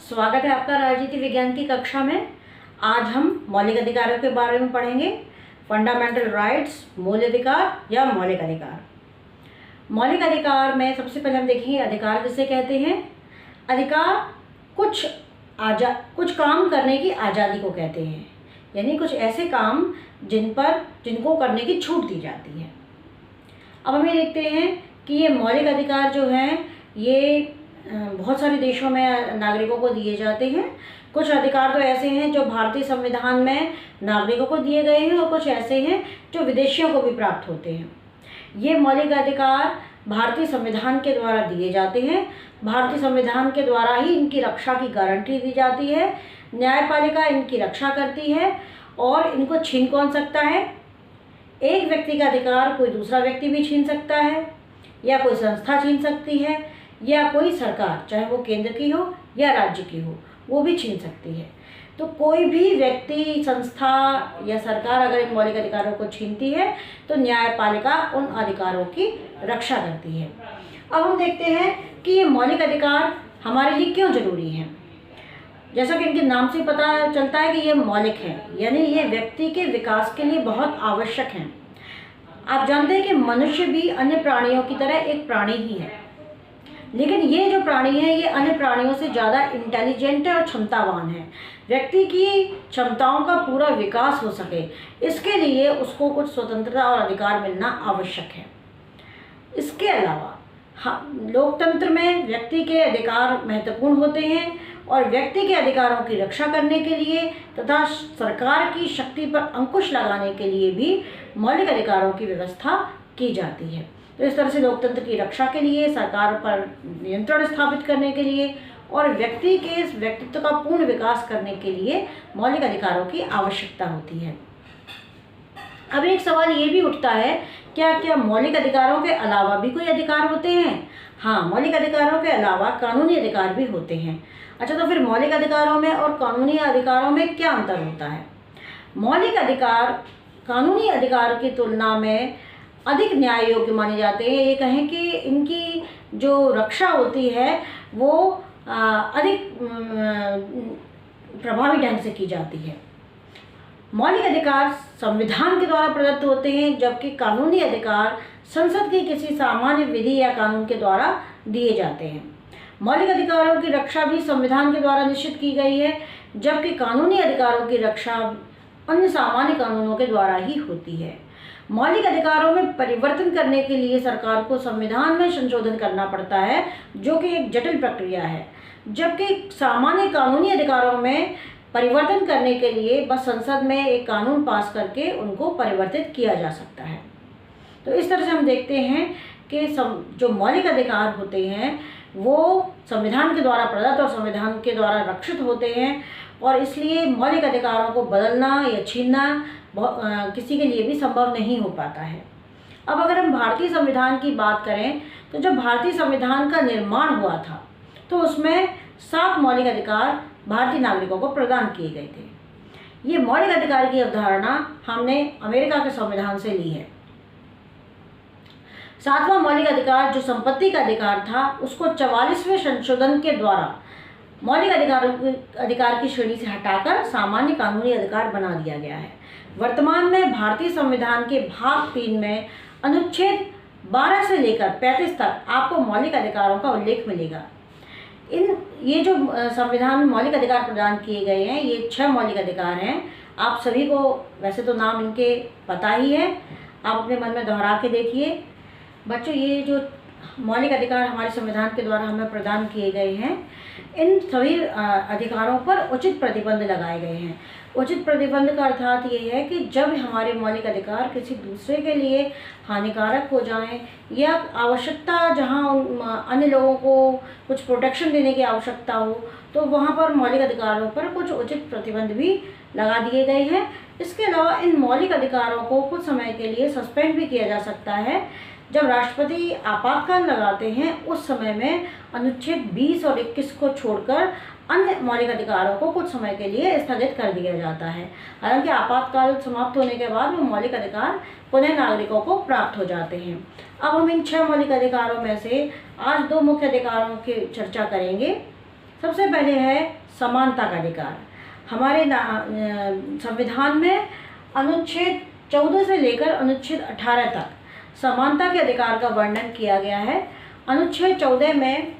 स्वागत है आपका राजनीति विज्ञान की कक्षा में। आज हम मौलिक अधिकारों के बारे में पढ़ेंगे। फंडामेंटल राइट्स, मूल अधिकार या मौलिक अधिकार। मौलिक अधिकार में सबसे पहले हम देखेंगे अधिकार किसे कहते हैं। अधिकार कुछ काम करने की आज़ादी को कहते हैं, यानी कुछ ऐसे काम जिनको करने की छूट दी जाती है। अब हम ये देखते हैं कि ये मौलिक अधिकार जो हैं ये बहुत सारे देशों में नागरिकों को दिए जाते हैं। कुछ अधिकार तो ऐसे हैं जो भारतीय संविधान में नागरिकों को दिए गए हैं और कुछ ऐसे हैं जो विदेशियों को भी प्राप्त होते हैं। ये मौलिक अधिकार भारतीय संविधान के द्वारा दिए जाते हैं। भारतीय संविधान के द्वारा ही इनकी रक्षा की गारंटी दी जाती है। न्यायपालिका इनकी रक्षा करती है और इनको छीन कौन सकता है। एक व्यक्ति का अधिकार कोई दूसरा व्यक्ति भी छीन सकता है, या कोई संस्था छीन सकती है, या कोई सरकार, चाहे वो केंद्र की हो या राज्य की हो, वो भी छीन सकती है। तो कोई भी व्यक्ति, संस्था या सरकार अगर इन मौलिक अधिकारों को छीनती है तो न्यायपालिका उन अधिकारों की रक्षा करती है। अब हम देखते हैं कि ये मौलिक अधिकार हमारे लिए क्यों जरूरी हैं। जैसा कि इनके नाम से पता चलता है कि ये मौलिक हैं, यानी ये व्यक्ति के विकास के लिए बहुत आवश्यक हैं। आप जानते हैं कि मनुष्य भी अन्य प्राणियों की तरह एक प्राणी ही है, लेकिन ये जो प्राणी है ये अन्य प्राणियों से ज़्यादा इंटेलिजेंट और क्षमतावान है। व्यक्ति की क्षमताओं का पूरा विकास हो सके, इसके लिए उसको कुछ स्वतंत्रता और अधिकार मिलना आवश्यक है। इसके अलावा लोकतंत्र में व्यक्ति के अधिकार महत्वपूर्ण होते हैं और व्यक्ति के अधिकारों की रक्षा करने के लिए तथा सरकार की शक्ति पर अंकुश लगाने के लिए भी मौलिक अधिकारों की व्यवस्था की जाती है। तो इस तरह से लोकतंत्र की रक्षा के लिए, सरकार पर नियंत्रण स्थापित करने के लिए और व्यक्ति के व्यक्तित्व का पूर्ण विकास करने के लिए मौलिक अधिकारों की आवश्यकता होती है। अब एक सवाल ये भी उठता है, क्या मौलिक अधिकारों के अलावा भी कोई अधिकार होते हैं? हाँ, मौलिक अधिकारों के अलावा कानूनी अधिकार भी होते हैं। अच्छा, तो फिर मौलिक अधिकारों में और कानूनी अधिकारों में क्या अंतर होता है? मौलिक अधिकार कानूनी अधिकार की तुलना में अधिक न्याय योग्य माने जाते हैं। ये कहें कि इनकी जो रक्षा होती है वो अधिक प्रभावी ढंग से की जाती है। मौलिक अधिकार संविधान के द्वारा प्रदत्त होते हैं, जबकि कानूनी अधिकार संसद की किसी सामान्य विधि या कानून के द्वारा दिए जाते हैं। मौलिक अधिकारों की रक्षा भी संविधान के द्वारा निश्चित की गई है, जबकि कानूनी अधिकारों की रक्षा अन्य सामान्य कानूनों के द्वारा ही होती है। मौलिक अधिकारों में परिवर्तन करने के लिए सरकार को संविधान में संशोधन करना पड़ता है, जो कि एक जटिल प्रक्रिया है, जबकि सामान्य कानूनी अधिकारों में परिवर्तन करने के लिए बस संसद में एक कानून पास करके उनको परिवर्तित किया जा सकता है। तो इस तरह से हम देखते हैं कि जो मौलिक अधिकार होते हैं वो संविधान के द्वारा प्रदत्त और संविधान के द्वारा रक्षित होते हैं, और इसलिए मौलिक अधिकारों को बदलना या छीनना किसी के लिए भी संभव नहीं हो पाता है। अब अगर हम भारतीय संविधान की बात करें तो जब भारतीय संविधान का निर्माण हुआ था तो उसमें 7 मौलिक अधिकार भारतीय नागरिकों को प्रदान किए गए थे। ये मौलिक अधिकार की अवधारणा हमने अमेरिका के संविधान से ली है। 7वां मौलिक अधिकार जो संपत्ति का अधिकार था, उसको 44वें संशोधन के द्वारा मौलिक अधिकार की श्रेणी से हटाकर सामान्य कानूनी अधिकार बना दिया गया है। वर्तमान में भारतीय संविधान के भाग 3 में अनुच्छेद 12 से लेकर 35 तक आपको मौलिक अधिकारों का उल्लेख मिलेगा। ये जो संविधान में मौलिक अधिकार प्रदान किए गए हैं, ये 6 मौलिक अधिकार हैं। आप सभी को वैसे तो नाम इनके पता ही है, आप अपने मन में दोहरा के देखिए। बच्चों, ये जो मौलिक अधिकार हमारे संविधान के द्वारा हमें प्रदान किए गए हैं, इन सभी अधिकारों पर उचित प्रतिबंध लगाए गए हैं। उचित प्रतिबंध का अर्थात ये है कि जब हमारे मौलिक अधिकार किसी दूसरे के लिए हानिकारक हो जाएं या आवश्यकता जहां अन्य लोगों को कुछ प्रोटेक्शन देने की आवश्यकता हो, तो वहां पर मौलिक अधिकारों पर कुछ उचित प्रतिबंध भी लगा दिए गए हैं। इसके अलावा इन मौलिक अधिकारों को कुछ समय के लिए सस्पेंड भी किया जा सकता है। जब राष्ट्रपति आपातकाल लगाते हैं उस समय में अनुच्छेद 20 और 21 को छोड़कर अन्य मौलिक अधिकारों को कुछ समय के लिए स्थगित कर दिया जाता है। हालांकि आपातकाल समाप्त होने के बाद वो मौलिक अधिकार पुनः नागरिकों को प्राप्त हो जाते हैं। अब हम इन 6 मौलिक अधिकारों में से आज 2 मुख्य अधिकारों की चर्चा करेंगे। सबसे पहले है समानता का अधिकार। हमारे संविधान में अनुच्छेद 14 से लेकर अनुच्छेद 18 तक समानता के अधिकार का वर्णन किया गया है। अनुच्छेद 14 में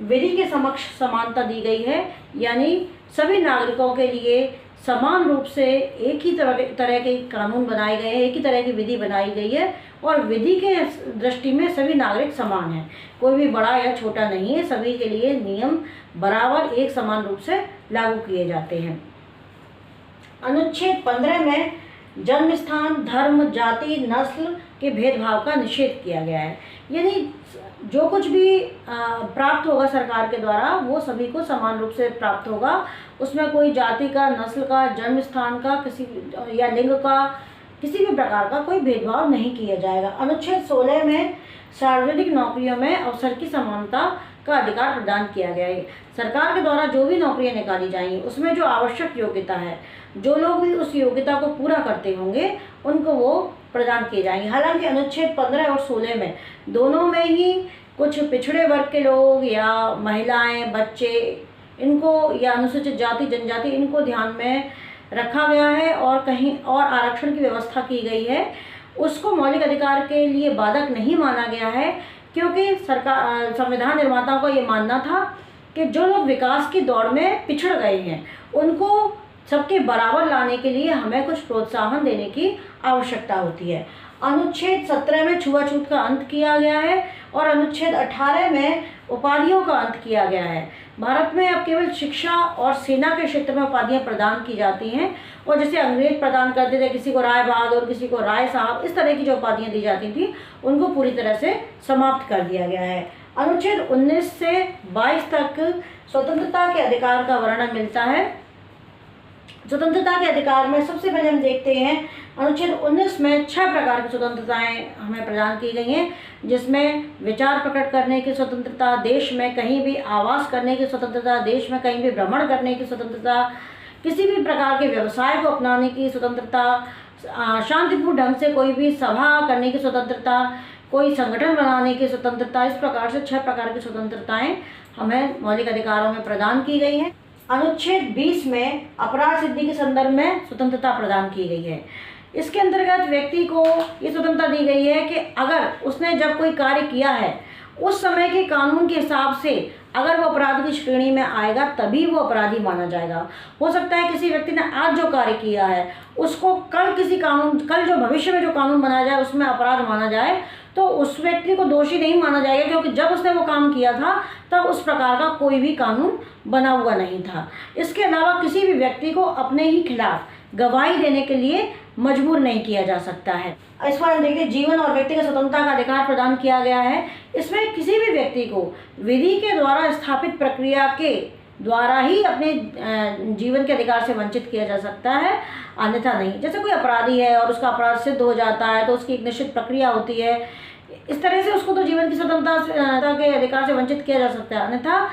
विधि के समक्ष समानता दी गई है, यानी सभी नागरिकों के लिए समान रूप से एक ही तरह के कानून बनाए गए हैं, एक ही तरह की विधि बनाई गई है और विधि के दृष्टि में सभी नागरिक समान हैं, कोई भी बड़ा या छोटा नहीं है। सभी के लिए नियम बराबर एक समान रूप से लागू किए जाते हैं। अनुच्छेद 15 में जन्म स्थान, धर्म, जाति, नस्ल के भेदभाव का निषेध किया गया है, यानी जो कुछ भी प्राप्त होगा सरकार के द्वारा वो सभी को समान रूप से प्राप्त होगा। उसमें कोई जाति का, नस्ल का, जन्म स्थान का, किसी या लिंग का, किसी भी प्रकार का कोई भेदभाव नहीं किया जाएगा। अनुच्छेद 16 में सार्वजनिक नौकरियों में अवसर की समानता का अधिकार प्रदान किया गया है। सरकार के द्वारा जो भी नौकरियां निकाली जाएंगी उसमें जो आवश्यक योग्यता है, जो लोग भी उस योग्यता को पूरा करते होंगे उनको वो प्रदान किए जाएंगे। हालांकि अनुच्छेद 15 और 16 में दोनों में ही कुछ पिछड़े वर्ग के लोग या महिलाएं, बच्चे, इनको या अनुसूचित जाति जनजाति इनको ध्यान में रखा गया है और कहीं और आरक्षण की व्यवस्था की गई है। उसको मौलिक अधिकार के लिए बाधक नहीं माना गया है, क्योंकि सरकार संविधान निर्माताओं का ये मानना था कि जो लोग विकास की दौड़ में पिछड़ गए हैं उनको सबके बराबर लाने के लिए हमें कुछ प्रोत्साहन देने की आवश्यकता होती है। अनुच्छेद 17 में छुआछूत का अंत किया गया है और अनुच्छेद 18 में उपाधियों का अंत किया गया है। भारत में अब केवल शिक्षा और सेना के क्षेत्र में उपाधियां प्रदान की जाती हैं और जैसे अंग्रेज प्रदान करते थे, किसी को राय बहादुर, किसी को राय साहब, इस तरह की जो उपाधियां दी जाती थी उनको पूरी तरह से समाप्त कर दिया गया है। अनुच्छेद 19 से 22 तक स्वतंत्रता के अधिकार का वर्णन मिलता है। स्वतंत्रता के अधिकार में सबसे पहले हम देखते हैं अनुच्छेद 19 में 6 प्रकार की स्वतंत्रताएं हमें प्रदान की गई हैं, जिसमें विचार प्रकट करने की स्वतंत्रता, देश में कहीं भी आवास करने की स्वतंत्रता, देश में कहीं भी भ्रमण करने की स्वतंत्रता, किसी भी प्रकार के व्यवसाय को अपनाने की स्वतंत्रता, शांतिपूर्ण ढंग से कोई भी सभा करने की स्वतंत्रता, कोई संगठन बनाने की स्वतंत्रता, इस प्रकार से 6 प्रकार की स्वतंत्रताएं हमें मौलिक अधिकारों में प्रदान की गई हैं। अनुच्छेद 20 में अपराध सिद्धि के संदर्भ में स्वतंत्रता प्रदान की गई है। इसके अंतर्गत व्यक्ति को ये स्वतंत्रता दी गई है कि अगर उसने जब कोई कार्य किया है उस समय के कानून के हिसाब से अगर वो अपराध की श्रेणी में आएगा तभी वो अपराधी माना जाएगा। हो सकता है किसी व्यक्ति ने आज जो कार्य किया है उसको कल जो भविष्य में जो कानून बनाया जाए उसमें अपराध माना जाए तो उस व्यक्ति को दोषी नहीं माना जाएगा, क्योंकि जब उसने वो काम किया था तब उस प्रकार का कोई भी कानून बना हुआ नहीं था। इसके अलावा किसी भी व्यक्ति को अपने ही खिलाफ गवाही देने के लिए मजबूर नहीं किया जा सकता है। इस पर हम देखते हैं जीवन और व्यक्तिगत स्वतंत्रता का अधिकार प्रदान किया गया है। इसमें किसी भी व्यक्ति को विधि के द्वारा स्थापित प्रक्रिया के द्वारा ही अपने जीवन के अधिकार से वंचित किया जा सकता है, अन्यथा नहीं। जैसे कोई अपराधी है और उसका अपराध सिद्ध हो जाता है तो उसकी एक निश्चित प्रक्रिया होती है, इस तरह से उसको तो जीवन की स्वतंत्रता के अधिकार से वंचित किया जा सकता है, अन्यथा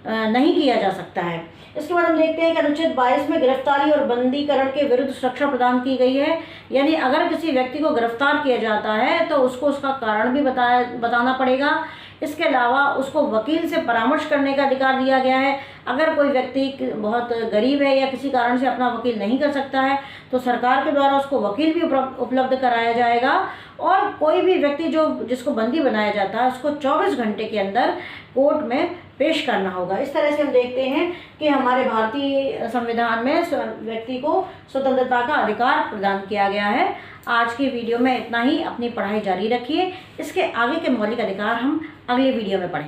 नहीं किया जा सकता है। इसके बाद हम देखते हैं कि अनुच्छेद 22 में गिरफ्तारी और बंदीकरण के विरुद्ध सुरक्षा प्रदान की गई है, यानी अगर किसी व्यक्ति को गिरफ्तार किया जाता है तो उसको उसका कारण भी बताना पड़ेगा। इसके अलावा उसको वकील से परामर्श करने का अधिकार दिया गया है। अगर कोई व्यक्ति बहुत गरीब है या किसी कारण से अपना वकील नहीं कर सकता है तो सरकार के द्वारा उसको वकील भी उपलब्ध कराया जाएगा और कोई भी व्यक्ति जिसको बंदी बनाया जाता है उसको 24 घंटे के अंदर कोर्ट में पेश करना होगा। इस तरह से हम देखते हैं कि हमारे भारतीय संविधान में व्यक्ति को स्वतंत्रता का अधिकार प्रदान किया गया है। आज की वीडियो में इतना ही। अपनी पढ़ाई जारी रखिए। इसके आगे के मौलिक अधिकार हम अगले वीडियो में पढ़ेंगे।